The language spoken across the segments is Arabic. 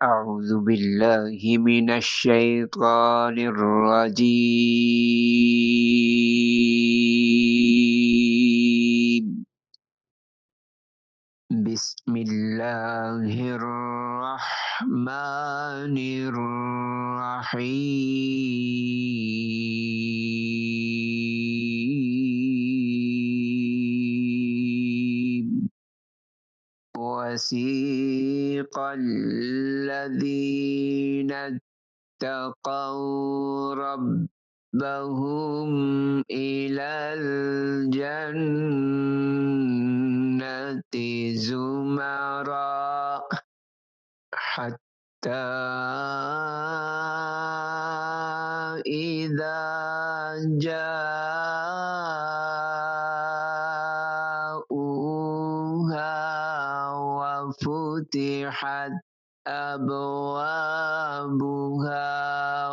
أعوذ بالله من الشيطان الرجيم. بسم الله الرحمن الرحيم. وسيق الذين اتقوا ربهم إلى الجنة زمرا حتى إذا جاءوها وفتحت أبوابها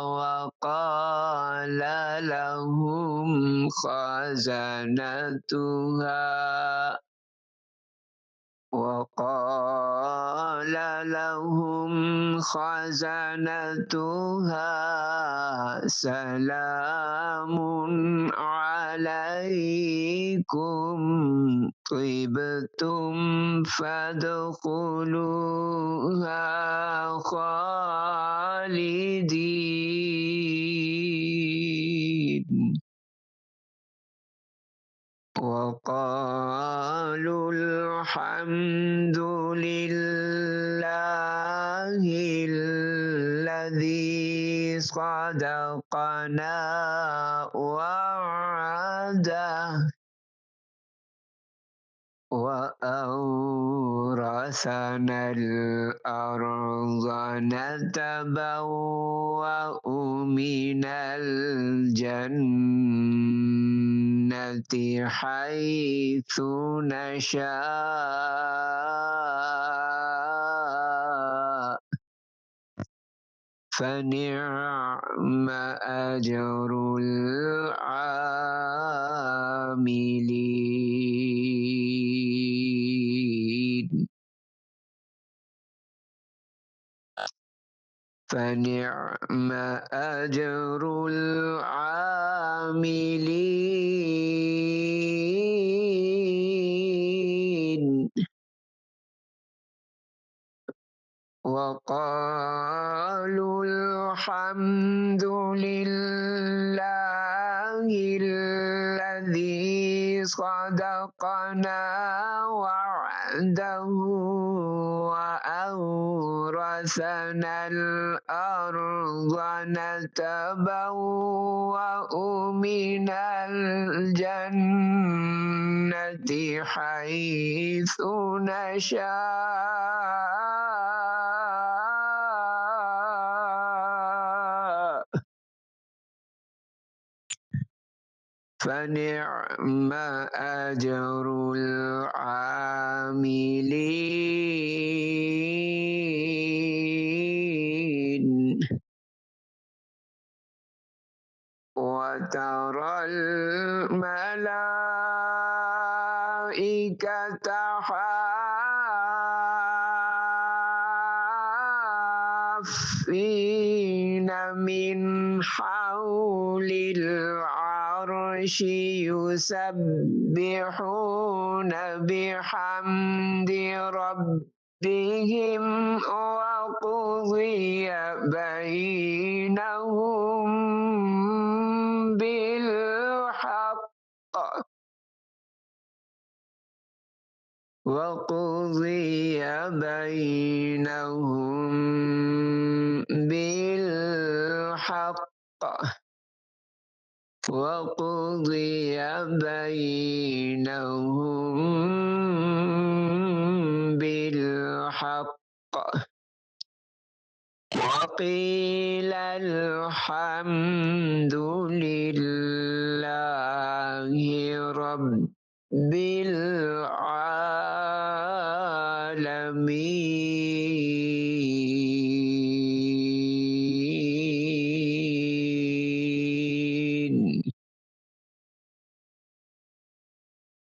وقال لهم خزنتها سلام عليكم طبتم فادخلوها خالدين. وقالوا الحمد لله الذي صدقنا وعده وأورثنا الأرض نتبوأ من الجنة حيث نشاء فنعم أجر العاملين. فنعم أجر العاملين. وقالوا الحمد لله الذي صدقنا وعده وأورثنا الأرض نتبوأ من الجنة حيث نشاء فنعم أجر العاملين. وترى الملائكة حافين من حول العرش يسبحون بحمد ربهم وقضي بينهم بالحق وقضي بينهم بالحق وقضي بينهم بالحق وقيل الحمد لله رب العالمين.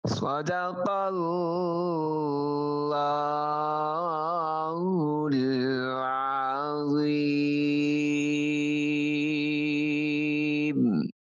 صدق الله العظيم. عليم